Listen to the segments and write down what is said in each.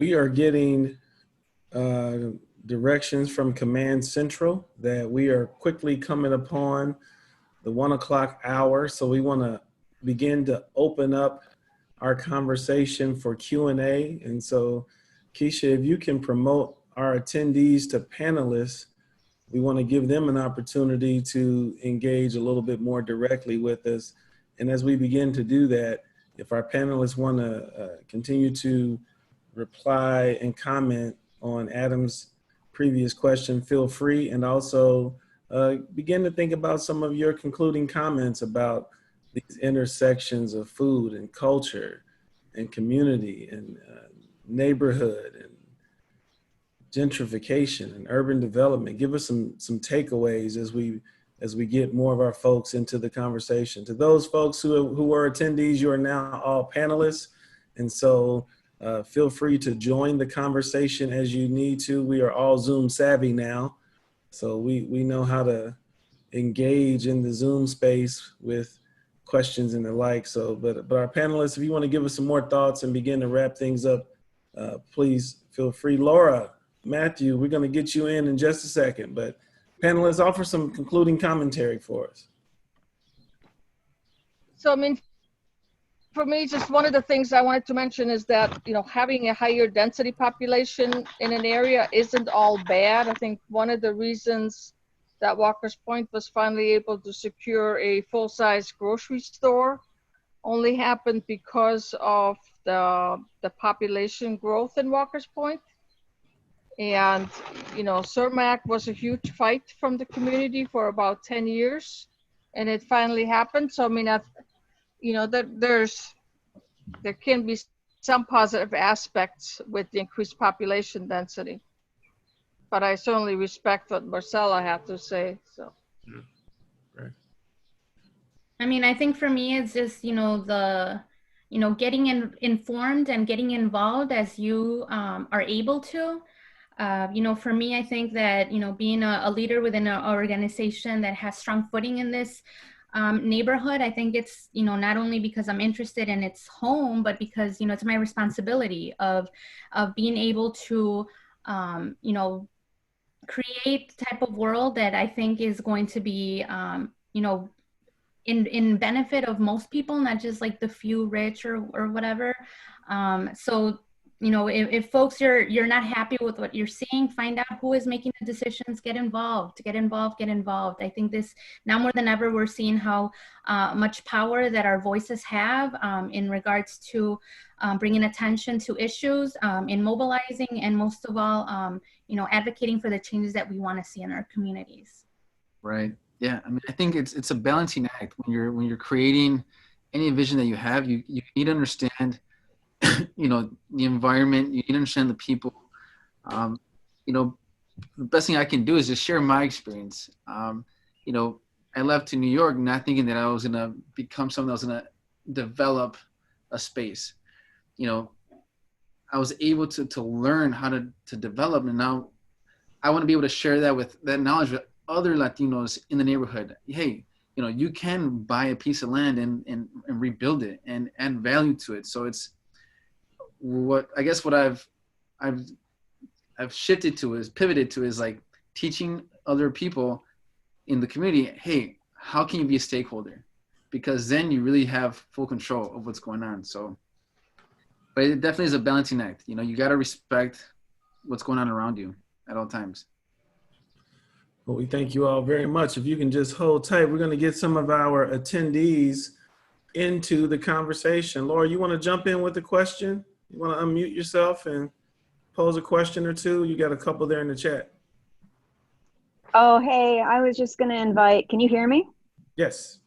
We are getting uh, directions from Command Central that we are quickly coming upon the 1 o'clock hour. So we want to begin to open up our conversation for Q&A. And so, Keisha, if you can promote our attendees to panelists, we want to give them an opportunity to engage a little bit more directly with us. And as we begin to do that, if our panelists want to continue to reply and comment on Adam's previous question, feel free. And also begin to think about some of your concluding comments about these intersections of food and culture and community and neighborhood and gentrification and urban development. Give us some takeaways as we get more of our folks into the conversation. To those folks who are attendees, you are now all panelists, and so feel free to join the conversation as you need to. We are all Zoom savvy now, so we know how to engage in the Zoom space with questions and the like. So, but our panelists, if you want to give us some more thoughts and begin to wrap things up, please feel free. Laura, Matthew, we're going to get you in just a second, but panelists, offer some concluding commentary for us. So, I mean, for me, just one of the things I wanted to mention is that, you know, having a higher density population in an area isn't all bad. I think one of the reasons that Walker's Point was finally able to secure a full-size grocery store only happened because of the population growth in Walker's Point. And, you know, Cermak was a huge fight from the community for about 10 years, and it finally happened. So, I mean, you know, there can be some positive aspects with the increased population density. But I certainly respect what Marcella had to say, so. Yeah. Right. I mean, I think for me, it's just, you know, getting informed and getting involved as you are able to. You know, for me, I think that, you know, being a leader within an organization that has strong footing in this neighborhood, I think it's, you know, not only because I'm interested in its home, but because, you know, it's my responsibility of being able to, you know, create the type of world that I think is going to be, you know, in benefit of most people, not just like the few rich or whatever. So, you know, if folks you're not happy with what you're seeing, find out who is making the decisions, get involved. I think this, now more than ever, we're seeing how much power that our voices have in regards to bringing attention to issues, in mobilizing, and most of all, you know, advocating for the changes that we want to see in our communities. Right. Yeah. I mean, I think it's a balancing act when you're creating any vision that you have. You need to understand, you know, the environment. You need to understand the people. You know, the best thing I can do is just share my experience. You know, I left to New York not thinking that I was gonna become someone that was gonna develop a space. You know, I was able to learn how to develop, and now I want to be able to share that knowledge with other Latinos in the neighborhood. Hey, you know, you can buy a piece of land and rebuild it and add value to it. So it's what I guess what I've shifted to, is pivoted to, is like teaching other people in the community, hey, how can you be a stakeholder? Because then you really have full control of what's going on. So, but it definitely is a balancing act. You know, you got to respect what's going on around you at all times. Well, we thank you all very much. If you can just hold tight, we're going to get some of our attendees into the conversation. Laura, you want to jump in with a question? You want to unmute yourself and pose a question or two? You got a couple there in the chat. Oh, hey, I was just going to invite, can you hear me? Yes.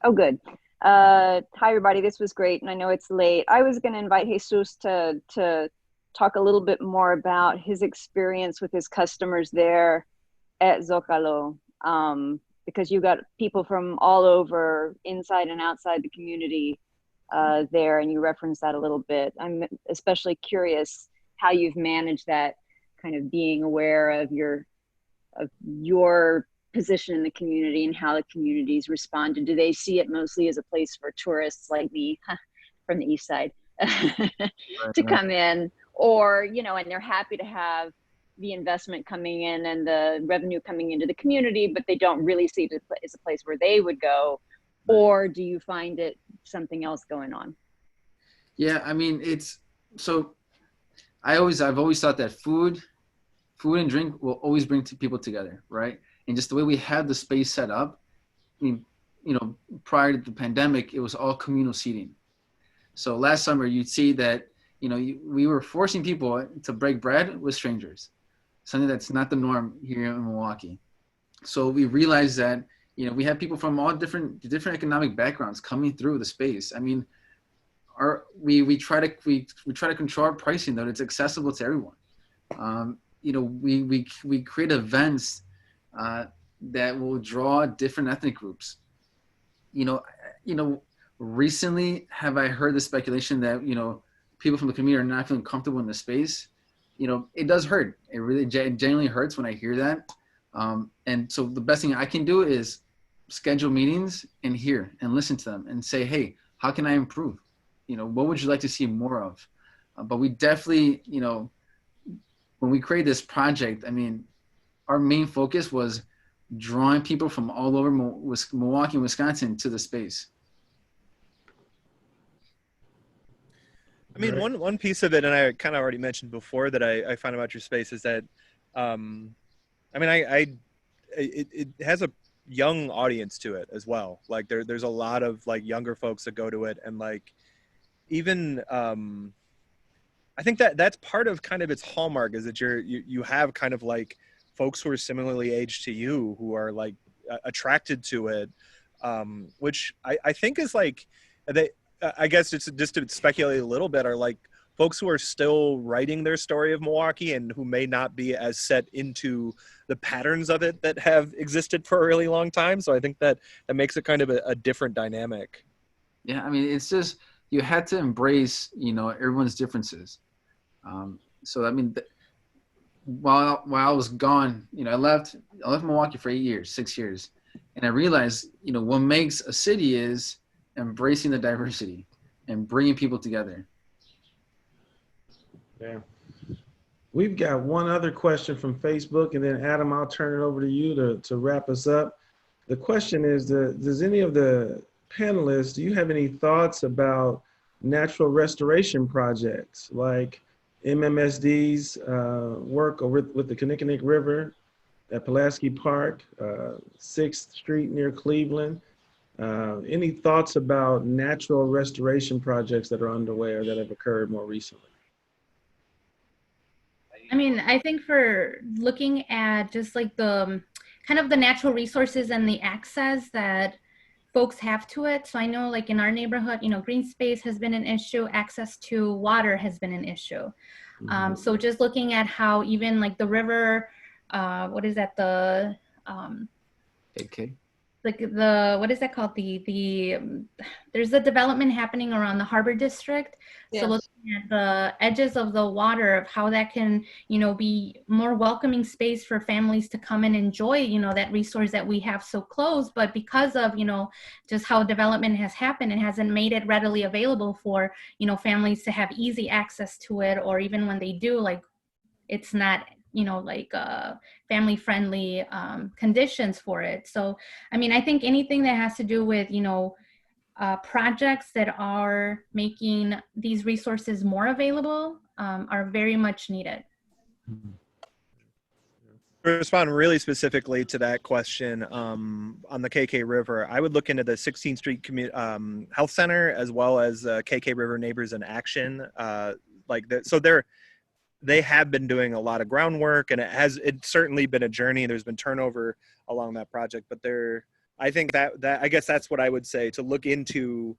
Oh, good. Hi, everybody. This was great, and I know it's late. I was going to invite Jesus to talk a little bit more about his experience with his customers there at Zocalo, because you got people from all over, inside and outside the community there, and you referenced that a little bit. I'm especially curious how you've managed that, kind of being aware of your position in the community and how the communities responded. Do they see it mostly as a place for tourists like me from the east side to come in, or, you know, and they're happy to have the investment coming in and the revenue coming into the community, but they don't really see it as a place where they would go? Or do you find it something else going on? Yeah, I mean, it's so I've always thought that food and drink will always bring people together, right? And just the way we have the space set up, I mean, you know, prior to the pandemic, it was all communal seating. So last summer, you'd see that, you know, we were forcing people to break bread with strangers, something that's not the norm here in Milwaukee. So we realized that, you know, we have people from all different economic backgrounds coming through the space. I mean, we try to control our pricing that it's accessible to everyone. You know, we create events that will draw different ethnic groups. You know, recently have I heard the speculation that, you know, people from the community are not feeling comfortable in the space. You know, it does hurt. It really genuinely hurts when I hear that. And so the best thing I can do is schedule meetings and hear and listen to them and say, hey, how can I improve? You know, what would you like to see more of? But we definitely, you know, when we created this project, I mean, our main focus was drawing people from all over Milwaukee and Wisconsin to the space. I mean, one piece of it, and I kind of already mentioned before that I find about your space is that, I mean, it has a young audience to it as well. Like there's a lot of like younger folks that go to it, and like even I think that's part of kind of its hallmark is that you have kind of like folks who are similarly aged to you who are like attracted to it, which I think is like I guess it's just to speculate a little bit, are like folks who are still writing their story of Milwaukee and who may not be as set into the patterns of it that have existed for a really long time. So I think that makes it kind of a different dynamic. Yeah, I mean, it's just, you had to embrace, you know, everyone's differences. So, I mean, while I was gone, you know, I left Milwaukee for 6 years. And I realized, you know, what makes a city is embracing the diversity and bringing people together. Yeah. We've got one other question from Facebook, and then Adam, I'll turn it over to you to wrap us up. The question is, does any of the panelists, do you have any thoughts about natural restoration projects like MMSD's work with the Kinnickinnick River at Pulaski Park, 6th Street near Cleveland? Any thoughts about natural restoration projects that are underway or that have occurred more recently? I mean, I think for looking at just like the kind of the natural resources and the access that folks have to it. So I know like in our neighborhood, you know, green space has been an issue, access to water has been an issue. So just looking at how even like the river, what is that, the Okay. like the, what is that called? There's a development happening around the Harbor District. Yes. So looking at the edges of the water of how that can, you know, be more welcoming space for families to come and enjoy, you know, that resource that we have so close, but because of, you know, just how development has happened, it hasn't made it readily available for, you know, families to have easy access to it, or even when they do, like, it's not, you know, like family-friendly conditions for it. So, I mean, I think anything that has to do with, you know, projects that are making these resources more available are very much needed. To respond really specifically to that question on the KK River, I would look into the 16th Street Health Center as well as KK River Neighbors in Action. Like that, so they have been doing a lot of groundwork, and it's certainly been a journey. There's been turnover along that project, but I think that I guess that's what I would say, to look into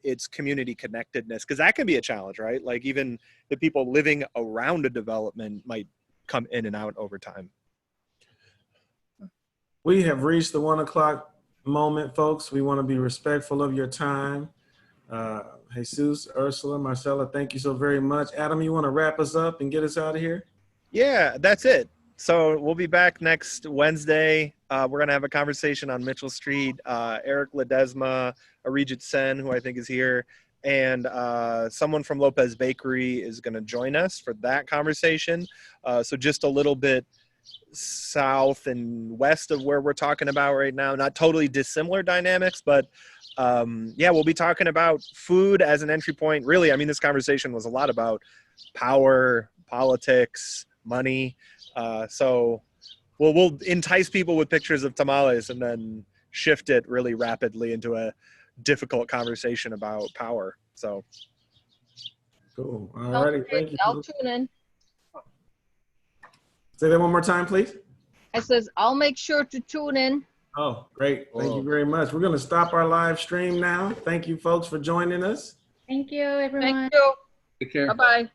its community connectedness, because that can be a challenge, right? Like even the people living around a development might come in and out over time. We have reached the 1 o'clock moment, folks. We want to be respectful of your time. Jesus, Ursula, Marcella, thank you so very much. Adam, you want to wrap us up and get us out of here? Yeah, that's it. So we'll be back next Wednesday. We're going to have a conversation on Mitchell Street. Eric Ledesma, Arijit Sen, who I think is here, and someone from Lopez Bakery is going to join us for that conversation. So just a little bit south and west of where we're talking about right now. Not totally dissimilar dynamics, but yeah, we'll be talking about food as an entry point. Really, I mean, this conversation was a lot about power, politics, money. So we'll entice people with pictures of tamales and then shift it really rapidly into a difficult conversation about power. So Cool. All righty. Thank you. I'll tune in. Say that one more time, please. I says, I'll make sure to tune in. Oh, great. Thank you very much. We're going to stop our live stream now. Thank you, folks, for joining us. Thank you, everyone. Thank you. Take care. Bye-bye.